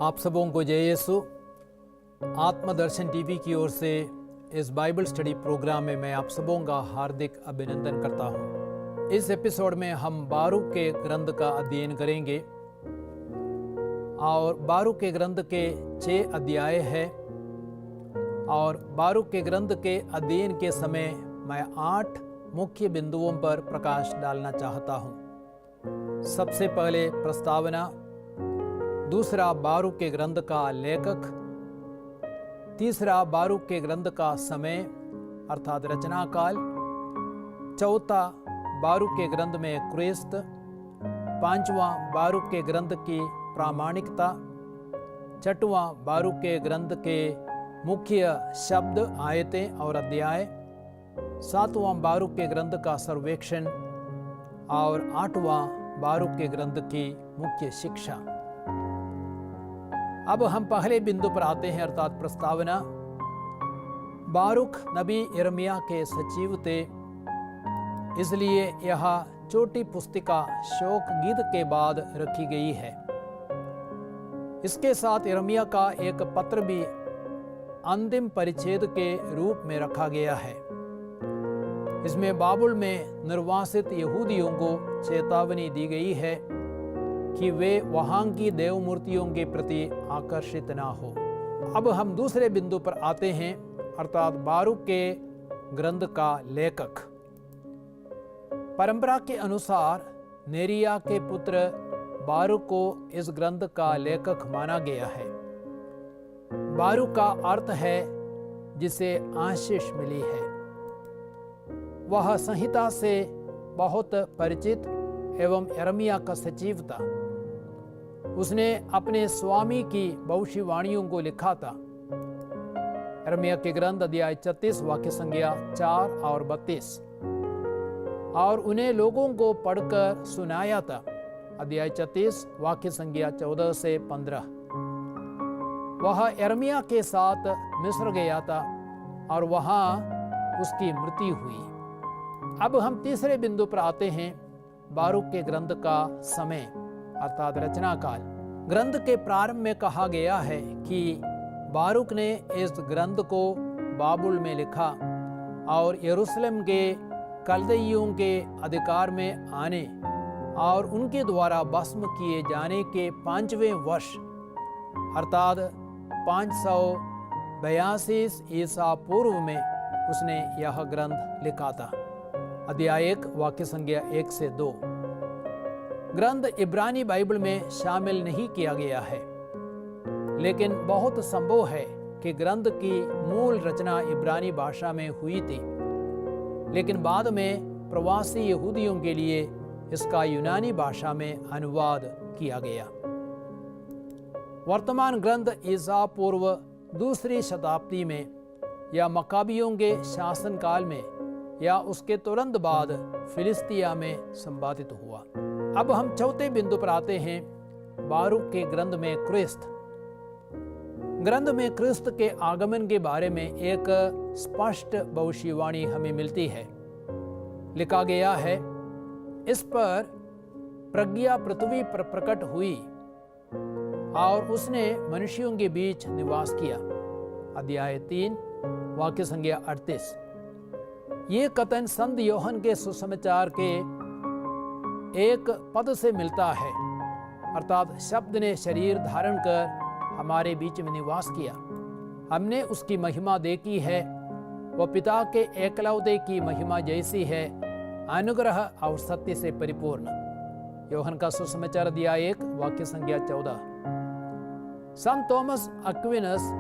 आप सबों को जय यीशु। आत्मदर्शन टीवी की ओर से इस बाइबल स्टडी प्रोग्राम में मैं आप सबों का हार्दिक अभिनंदन करता हूं। इस एपिसोड में हम बारूक के ग्रंथ का अध्ययन करेंगे और बारूक के ग्रंथ के 6 अध्याय है और बारूक के ग्रंथ के अध्ययन के समय मैं 8 मुख्य बिंदुओं पर प्रकाश डालना चाहता हूं। सबसे पहले प्रस्तावना, दूसरा बारूक के ग्रंथ का लेखक, तीसरा बारूक के ग्रंथ का समय अर्थात रचना काल, चौथा बारूक के ग्रंथ में क्रिस्त, पांचवा बारूक के ग्रंथ की प्रामाणिकता, छठवां बारूक के ग्रंथ के मुख्य शब्द, आयतें और अध्याय, सातवां बारूक के ग्रंथ का सर्वेक्षण और आठवां बारूक के ग्रंथ की मुख्य शिक्षा। अब हम पहले बिंदु पर आते हैं अर्थात प्रस्तावना। बारूक नबी यिर्मयाह के सचिव थे, इसलिए यह छोटी पुस्तिका शोक गीत के बाद रखी गई है। इसके साथ यिर्मयाह का एक पत्र भी अंतिम परिच्छेद के रूप में रखा गया है। इसमें बाबुल में निर्वासित यहूदियों को चेतावनी दी गई है कि वे वहां की देव मूर्तियों के प्रति आकर्षित ना हो। अब हम दूसरे बिंदु पर आते हैं अर्थात बारूक के ग्रंथ का लेखक। परंपरा के अनुसार नेरिया के पुत्र बारूक को इस ग्रंथ का लेखक माना गया है। बारूक का अर्थ है जिसे आशीष मिली है। वह संहिता से बहुत परिचित एवं यिर्मयाह का सचिव था। उसने अपने स्वामी की भविष्यवाणियों को लिखा था। यिर्मयाह के ग्रंथ अध्याय 36 वाक्य संख्या 4 और 32 और उन्हें लोगों को पढ़कर सुनाया था। अध्याय 36 वाक्य संख्या 14 से 15। वह यिर्मयाह के साथ मिस्र गया था और वहां उसकी मृत्यु हुई। अब हम तीसरे बिंदु पर आते हैं, बारूक के ग्रंथ का समय अर्थात रचना काल। ग्रंथ के प्रारंभ में कहा गया है कि बारूक ने इस ग्रंथ को बाबुल में लिखा और यरूशलेम के कल्दइयों के अधिकार में आने और उनके द्वारा भस्म किए जाने के 5वें वर्ष अर्थात 582 ईसा पूर्व में उसने यह ग्रंथ लिखा था। अध्याय 1 वाक्य संख्या 1 से 2। ग्रंथ इब्रानी बाइबल में शामिल नहीं किया गया है, लेकिन बहुत संभव है कि ग्रंथ की मूल रचना इब्रानी भाषा में हुई थी, लेकिन बाद में प्रवासी यहूदियों के लिए इसका यूनानी भाषा में अनुवाद किया गया। वर्तमान ग्रंथ ईसा पूर्व 2री शताब्दी में या मकाबियों के शासनकाल में या उसके तुरंत बाद फिलिस्तिया में संपादित हुआ। अब हम चौथे बिंदु पर आते हैं, बारूक के ग्रंथ में क्रिस्त। ग्रंथ में क्रिस्त के आगमन के बारे में एक स्पष्ट भविष्यवाणी हमें मिलती है। लिखा गया है, इस पर प्रज्ञा पृथ्वी पर प्रकट हुई और उसने मनुष्यों के बीच निवास किया। अध्याय 3 वाक्य संख्या 38। ये कथन संत योहन के सुसमाचार के एक पद से मिलता है अर्थात शब्द ने शरीर धारण कर हमारे बीच में निवास किया। हमने उसकी महिमा देखी है, वह पिता के एकलौते की महिमा जैसी है, अनुग्रह और सत्य से परिपूर्ण। योहन का सुसमाचार अध्याय 1 वाक्य संख्या 14। संत थॉमस एक्विनस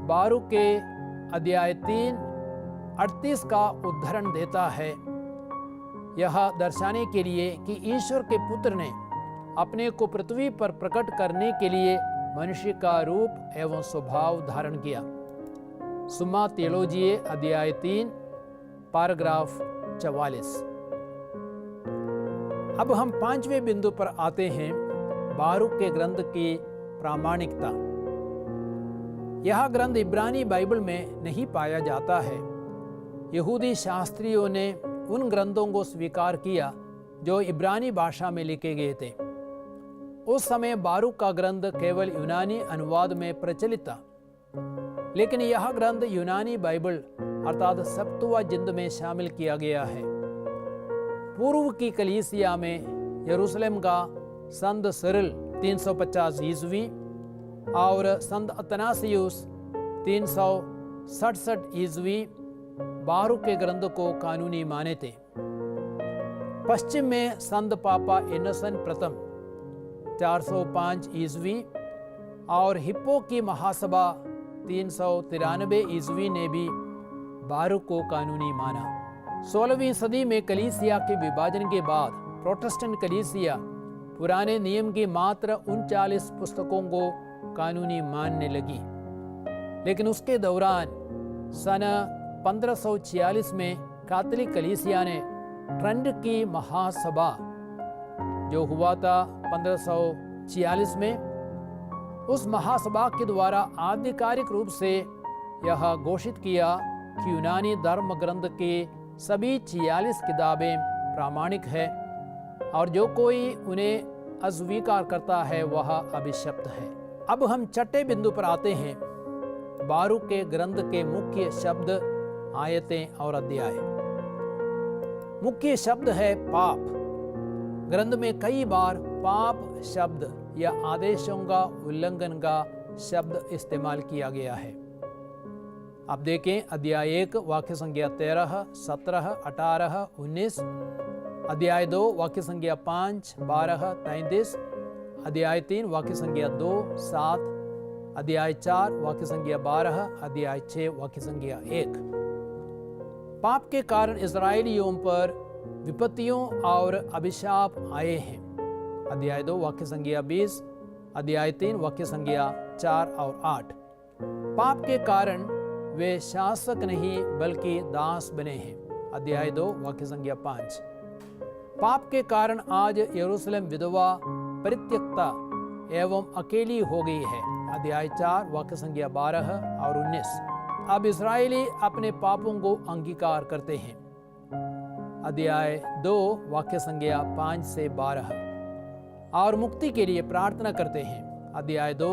बारूक के अध्याय 3 38 का उदाहरण देता है, यह दर्शाने के लिए कि ईश्वर के पुत्र ने अपने को पृथ्वी पर प्रकट करने के लिए मनुष्य का रूप एवं स्वभाव धारण किया। सुम्मा थियोलॉजिए अध्याय 3 पैराग्राफ 44। अब हम 5वें बिंदु पर आते हैं, बारूक के ग्रंथ की प्रामाणिकता। यह ग्रंथ इब्रानी बाइबल में नहीं पाया जाता है। यहूदी शास्त्रियों ने उन ग्रंथों को स्वीकार किया जो इब्रानी भाषा में लिखे गए थे। उस समय बारूक का ग्रंथ केवल यूनानी अनुवाद में प्रचलित था, लेकिन यह ग्रंथ यूनानी बाइबल अर्थात सप्तुअजिंत में शामिल किया गया है। पूर्व की कलीसिया में यरूशलेम का संत सिरिल 350 ईस्वी और संत अतनासियुस 367 ईस्वी बारूक के ग्रंथ को कानूनी माने थे। पश्चिम में संत पापा इनोसेंट प्रथम 405 ईस्वी और हिप्पो की महासभा 393 ईस्वी ने भी बारूक को कानूनी माना। 16वीं सदी में कलीसिया के विभाजन के बाद प्रोटेस्टेंट कलीसिया पुराने नियम की मात्र 39 पुस्तकों को कानूनी मानने लगी, लेकिन उसके दौरान सन 1546 में कैथोलिक कलीसिया ने ट्रेंट की महासभा जो हुआ था 1546 में, उस महासभा के द्वारा आधिकारिक रूप से यह घोषित किया कि यूनानी धर्म ग्रंथ के सभी 46 किताबें प्रामाणिक है और जो कोई उन्हें अस्वीकार करता है वह अभिशप्त है। अब हम छठे बिंदु पर आते हैं, बारूक के ग्रंथ के मुख्य शब्द, आयतें और अध्याय। मुख्य शब्द है पाप। ग्रंथ में कई बार पाप शब्द या आदेशों का उल्लंघन का शब्द इस्तेमाल किया गया है। आप देखें अध्याय 1 वाक्य संख्या 13, 17, 18, 19, अध्याय 2 वाक्य संख्या 5, 12, 33, अध्याय 3 वाक्य संख्या 2, 7, अध्याय 4 वाक्य संख्या 12, अध्याय 6 वाक्य संख्या 1। पाप के कारण इस्राएलियों पर विपत्तियों और अभिशाप आए हैं। अध्याय 2 वाक्य संख्या 20, अध्याय 3 वाक्य संख्या 4 और 8। पाप के कारण वे शासक नहीं बल्कि दास बने हैं। अध्याय 2 वाक्य संख्या 5। पाप के कारण आज यरूशलेम विधवा, परित्यक्ता एवं अकेली हो गई है। अध्याय 4 वाक्य संख्या 12 और 19। अब इस्राएली अपने पापों को अंगीकार करते हैं। अध्याय 2 वाक्य संख्या 5 से 12 और मुक्ति के लिए प्रार्थना करते हैं। अध्याय 2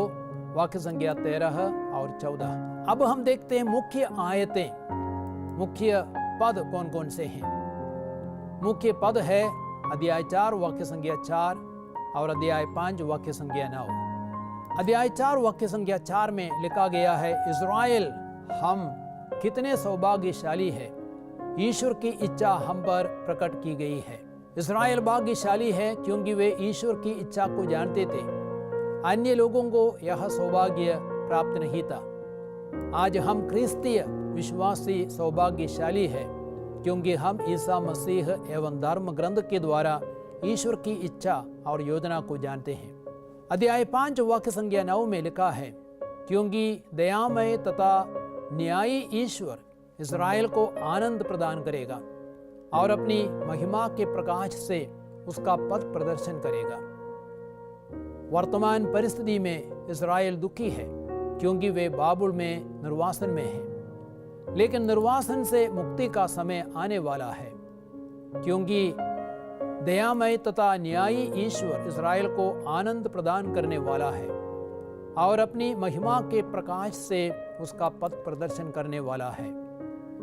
वाक्य संख्या 13 और 14। अब हम देखते हैं मुख्य आयतें, मुख्य पद कौन कौन से हैं। मुख्य पद है अध्याय 4 वाक्य संख्या 4 और अध्याय 5 वाक्य संख्या 9। अध्याय 4 वाक्य संख्या 4 में लिखा गया है, इस्राएल हम कितने सौभाग्यशाली है, ईश्वर की इच्छा हम पर प्रकट की गई है। इस्राएल भाग्यशाली है क्योंकि वे ईश्वर की इच्छा को जानते थे। अन्य लोगों को यह सौभाग्य प्राप्त नहीं था। आज हम क्रिस्तीय विश्वासी सौभाग्यशाली है क्योंकि हम ईसा मसीह एवं धर्म ग्रंथ के द्वारा ईश्वर की इच्छा और योजना को जानते हैं। अध्याय 5 वाक्य संख्या 9 में लिखा है, क्योंकि दयामय तथा न्यायी ईश्वर इस्राएल को आनंद प्रदान करेगा और अपनी महिमा के प्रकाश से उसका पथ प्रदर्शन करेगा। वर्तमान परिस्थिति में इस्राएल दुखी है क्योंकि वे बाबुल में निर्वासन में है, लेकिन निर्वासन से मुक्ति का समय आने वाला है क्योंकि दयामय तथा न्यायी ईश्वर इस्राएल को आनंद प्रदान करने वाला है और अपनी महिमा के प्रकाश से उसका पथ प्रदर्शन करने वाला है।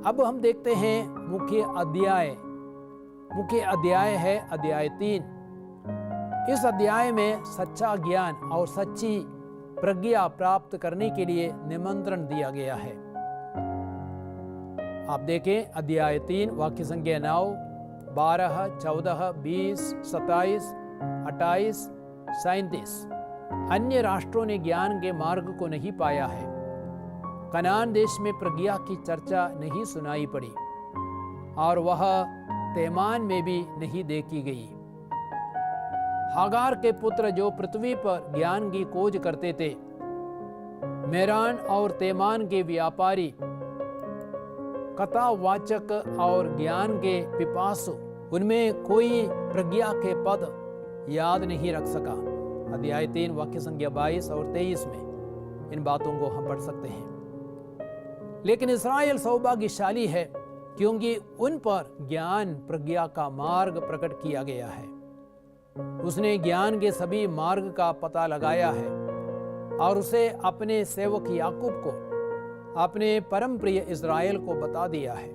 अब हम देखते हैं मुख्य अध्याय। मुख्य अध्याय है अध्याय 3। इस अध्याय में सच्चा ज्ञान और सच्ची प्रज्ञा प्राप्त करने के लिए निमंत्रण दिया गया है। आप देखें अध्याय 3 वाक्य संख्या 9, 12, 14, 20, 27, 28, 37। अन्य राष्ट्रों ने ज्ञान के मार्ग को नहीं पाया है। कनान देश में प्रज्ञा की चर्चा नहीं सुनाई पड़ी और वह तेमान में भी नहीं देखी गई। हागार के पुत्र जो पृथ्वी पर ज्ञान की खोज करते थे, मेरान और तेमान के व्यापारी, कथावाचक और ज्ञान के पिपासु, उनमें कोई प्रज्ञा के पद याद नहीं रख सका। अध्याय 3 वाक्य संख्या 22 और 23 में इन बातों को हम पढ़ सकते हैं। लेकिन इस्राएल सौभाग्यशाली है क्योंकि उन पर ज्ञान प्रज्ञा का मार्ग प्रकट किया गया है। उसने ज्ञान के सभी मार्ग का पता लगाया है और उसे अपने सेवक याकूब को, अपने परम प्रिय इज़राइल को बता दिया है।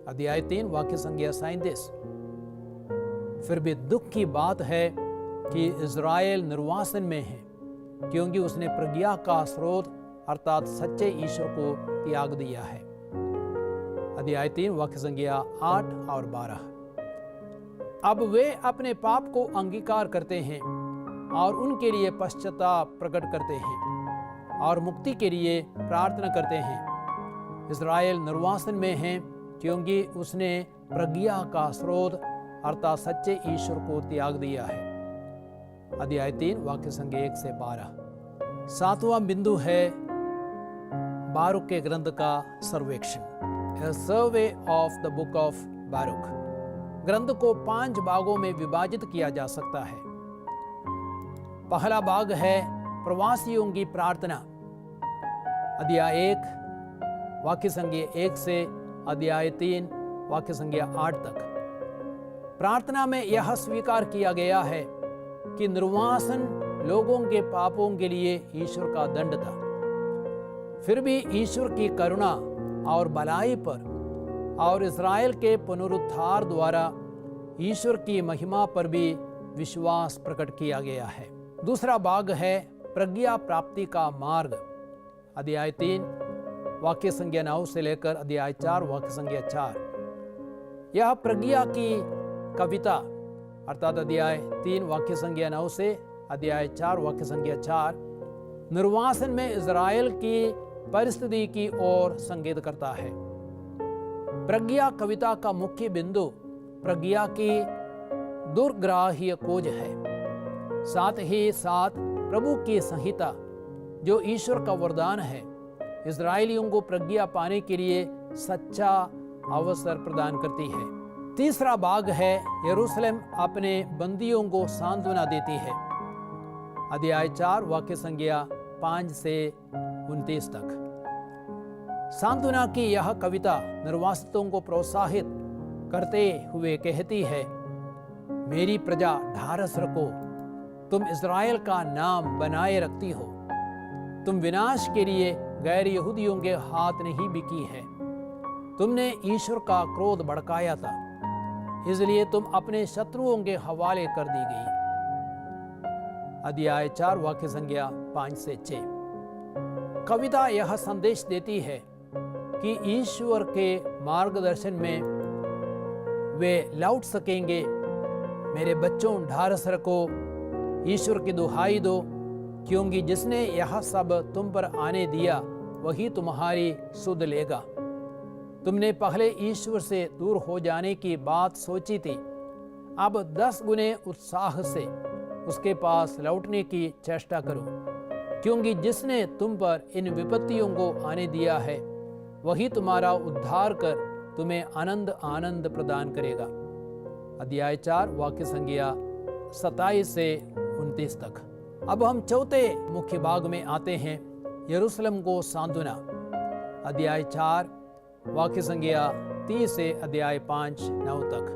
अध्याय 3 वाक्य संख्या 37। फिर भी दुख की बात है कि इज़राइल निर्वासन में है, क्योंकि उसने प्रज्ञा का स्रोत अर्थात सच्चे ईश्वर को त्याग दिया है। अध्याय 3 वाक्य संख्या 8 और 12। अब वे अपने पाप को अंगीकार करते हैं और उनके लिए पश्चाताप प्रकट करते हैं और मुक्ति के लिए प्रार्थना करते हैं। इज़राइल निर्वासन में है, क्योंकि उसने प्रज्ञा का स्रोत अर्थात सच्चे ईश्वर को त्याग दिया है। अध्याय 3 वाक्य संख्या 1 से 12। 7वां बिंदु है बारूक के ग्रंथ का सर्वेक्षण, A survey of the book of बारूक। ग्रंथ को 5 भागों में विभाजित किया जा सकता है। पहला भाग है प्रवासियों की प्रार्थना, अध्याय 1 वाक्य संख्या 1 से अध्याय 3 वाक्य संख्या 8 तक। प्रार्थना में यह स्वीकार किया गया है कि निर्वासन लोगों के पापों के लिए ईश्वर का दंड था। फिर भी ईश्वर की करुणा और भलाई पर और इज़राइल के पुनरुद्धार द्वारा ईश्वर की महिमा पर भी विश्वास प्रकट किया गया है। दूसरा भाग है प्रज्ञा प्राप्ति का मार्ग, अध्याय 3 वाक्य संख्या 9 से लेकर अध्याय 4 वाक्य संख्या 4। यह प्रज्ञा की कविता अर्थात अध्याय 3 वाक्य संख्या 9 से अध्याय 4 वाक्य संख्या 4 निर्वासन में इज़राइल की परिस्थिति की ओर संकेत करता है। प्रज्ञा कविता का मुख्य बिंदु प्रज्ञा की दुर्ग्राह्य खोज है, साथ ही साथ प्रभु की संहिता जो ईश्वर का वरदान है, इज़राइलियों को प्रज्ञा पाने के लिए सच्चा अवसर प्रदान करती है। तीसरा भाग है यरूशलेम अपने बंदियों को सांत्वना देती है, अध्याय 4 वाक्य संख्या 5 से 29 तक। सांत्वना की यह कविता निर्वासितों को प्रोत्साहित करते हुए कहती है, मेरी प्रजा ढारस रखो, तुम इज़राइल का नाम बनाए रखती हो, तुम विनाश के लिए गैर यहूदियों के हाथ नहीं बिकी है। तुमने ईश्वर का क्रोध भड़काया था, इसलिए तुम अपने शत्रुओं के हवाले कर दी गई। अध्याय 4 वाक्य संख्या 5 से 6। कविता यह संदेश देती है कि ईश्वर के मार्गदर्शन में वे लौट सकेंगे। मेरे बच्चों ढारस रखो, ईश्वर की दुहाई दो, क्योंकि जिसने यह सब तुम पर आने दिया वही तुम्हारी सुध लेगा। तुमने पहले ईश्वर से दूर हो जाने की बात सोची थी, अब 10 गुने उत्साह से उसके पास लौटने की चेष्टा करो, क्योंकि जिसने तुम पर इन विपत्तियों को आने दिया है वही तुम्हारा उद्धार कर तुम्हें आनंद प्रदान करेगा। अध्याय 4 वाक्य संख्या 27 से 29 तक। अब हम चौथे मुख्य भाग में आते हैं, यरूशलेम को सांत्वना, अध्याय 4 वाक्य संख्या 30 से अध्याय 5-9 तक।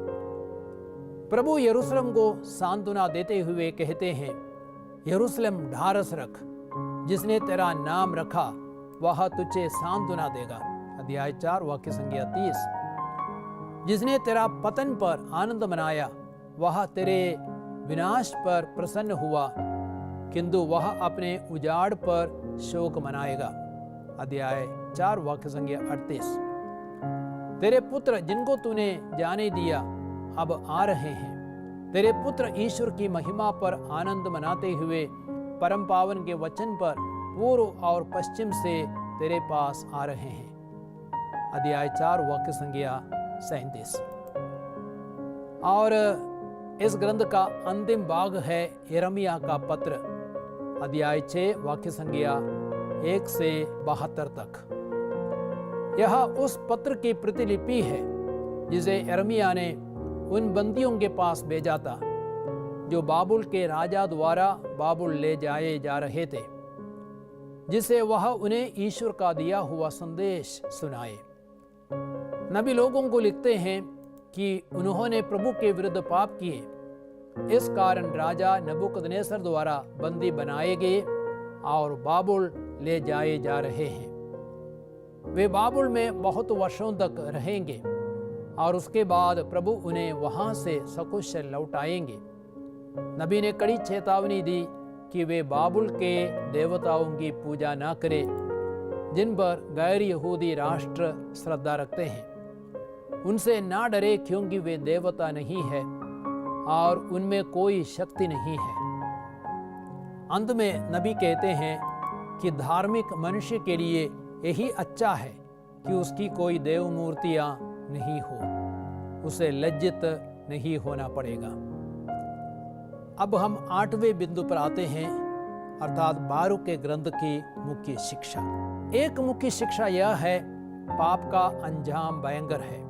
प्रभु यरूशलेम को सांत्वना देते हुए कहते हैं, यरूशलेम ढारस रख, जिसने तेरा नाम रखा वह तुझे सांत्वना देगा। अध्याय 4 वाक्य संख्या 30। जिसने तेरा पतन पर आनंद मनाया वह तेरे विनाश पर प्रसन्न हुआ, किंतु वह अपने उजाड़ पर शोक मनाएगा। अध्याय 4 वाक्य संख्या 38। तेरे पुत्र जिनको तूने जाने दिया अब आ रहे हैं। तेरे पुत्र ईश्वर की महिमा पर आनंद मनाते हुए परम पावन के वचन पर पूर्व और पश्चिम से तेरे पास आ रहे हैं। अध्याय 4 वाक्य संख्या 37। और इस ग्रंथ का अंतिम भाग है यिर्मयाह का पत्र, अध्याय 6 वाक्य संख्या 1 से 72 तक। यह उस पत्र की प्रतिलिपि है जिसे यिर्मयाह ने उन बंदियों के पास भेजा था जो बाबुल के राजा द्वारा बाबुल ले जाए जा रहे थे, जिसे वह उन्हें ईश्वर का दिया हुआ संदेश सुनाए। नबी लोगों को लिखते हैं कि उन्होंने प्रभु के विरुद्ध पाप किए इस कारण राजा नबूकदनेस्सर द्वारा बंदी बनाए गए और बाबुल ले जाए जा रहे हैं। वे बाबुल में बहुत वर्षों तक रहेंगे और उसके बाद प्रभु उन्हें वहां से सकुशल लौटाएंगे। नबी ने कड़ी चेतावनी दी कि वे बाबुल के देवताओं की पूजा न करें जिन पर गैर यहूदी राष्ट्र श्रद्धा रखते हैं। उनसे ना डरे क्योंकि वे देवता नहीं है और उनमें कोई शक्ति नहीं है। अंत में नबी कहते हैं कि धार्मिक मनुष्य के लिए यही अच्छा है कि उसकी कोई देव मूर्तियां नहीं हो, उसे लज्जित नहीं होना पड़ेगा। अब हम 8वें बिंदु पर आते हैं, अर्थात बारूक के ग्रंथ की मुख्य शिक्षा। एक मुख्य शिक्षा यह है, पाप का अंजाम भयंकर है।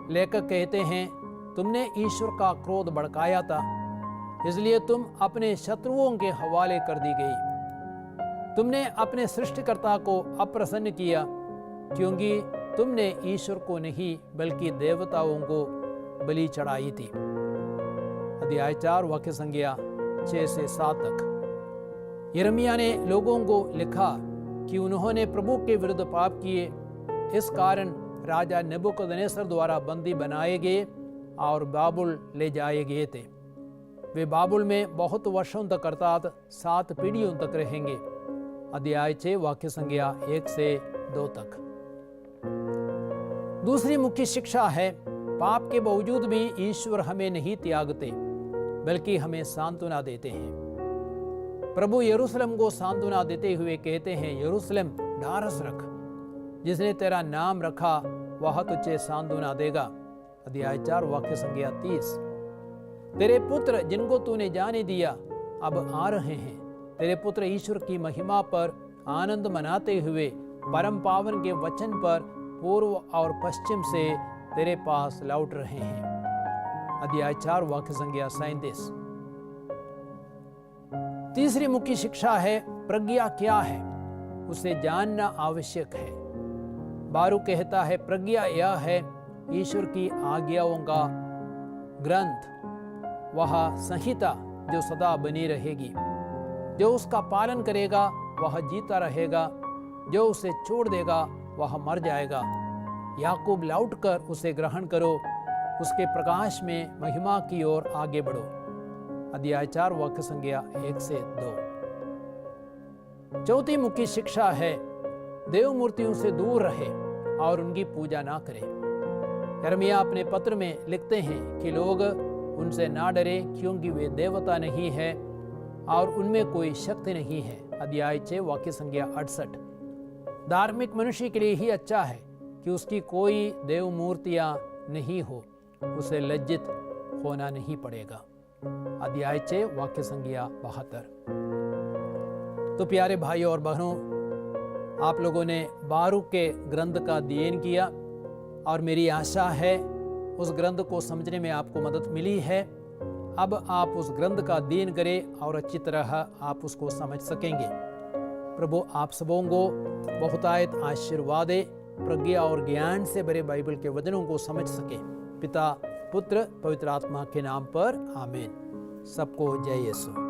लेखक कहते हैं, तुमने ईश्वर का क्रोध भड़काया था, इसलिए तुम अपने शत्रुओं के हवाले कर दी गई। तुमने अपने सृष्टिकर्ता को अप्रसन्न किया क्योंकि तुमने ईश्वर को नहीं बल्कि देवताओं को बलि चढ़ाई थी। अध्याय 4 वाक्य संज्ञा 6 से 7 तक। यिर्मयाह ने लोगों को लिखा कि उन्होंने प्रभु के विरुद्ध पाप किए, इस कारण राजा नबूकदनेस्सर द्वारा बंदी बनाए गए और बाबुल ले जाए गए थे। वे बाबुल में बहुत वर्षों तक अर्थात 7 पीढ़ियों तक रहेंगे। अध्याय 6 वाक्य संज्ञा 1 से 2 तक। दूसरी मुख्य शिक्षा है, पाप के बावजूद भी ईश्वर हमें नहीं त्यागते बल्कि हमें सांत्वना देते हैं। प्रभु यरूशलेम को सांत्वना देते हुए कहते हैं, यरूशलेम ढारस रख, जिसने तेरा नाम रखा वह तुझे सांत्वना देगा। अध्याय 4 वाक्य संज्ञा 30। तेरे पुत्र जिनको तूने जाने दिया अब आ रहे हैं। तेरे पुत्र ईश्वर की महिमा पर आनंद मनाते हुए परम पावन के वचन पर पूर्व और पश्चिम से तेरे पास लौट रहे हैं। अध्याय 4 वाक्य संज्ञा 37। तीसरी मुख्य शिक्षा है, प्रज्ञा क्या है उसे जानना आवश्यक है। बारूक कहता है, प्रज्ञा यह है ईश्वर की आज्ञाओं का ग्रंथ, वह संहिता जो सदा बनी रहेगी। जो उसका पालन करेगा वह जीता रहेगा, जो उसे छोड़ देगा वह मर जाएगा। याकूब लौटकर उसे ग्रहण करो, उसके प्रकाश में महिमा की ओर आगे बढ़ो। अध्याय 4 वाक्य संज्ञा 1 से 2। चौथी मुख्य शिक्षा है, देव मूर्तियों से दूर रहे और उनकी पूजा ना करें। यिर्मयाह अपने पत्र में लिखते हैं कि लोग उनसे ना डरे क्योंकि वे देवता नहीं है और उनमें कोई शक्ति नहीं है। अध्याय 6 वाक्य संज्ञा 68। धार्मिक मनुष्य के लिए ही अच्छा है कि उसकी कोई देव मूर्तियां नहीं हो, उसे लज्जित होना नहीं पड़ेगा। अध्याय 6 वाक्य संज्ञा 72। तो प्यारे भाइयों और बहनों, आप लोगों ने बारूक के ग्रंथ का अध्ययन किया और मेरी आशा है उस ग्रंथ को समझने में आपको मदद मिली है। अब आप उस ग्रंथ का अध्ययन करें और अच्छी तरह आप उसको समझ सकेंगे। प्रभु आप सबों को बहुतायत आशीर्वाद दे, प्रज्ञा और ज्ञान से भरे बाइबल के वचनों को समझ सके। पिता, पुत्र, पवित्र आत्मा के नाम पर आमीन। सबको जय यीशु।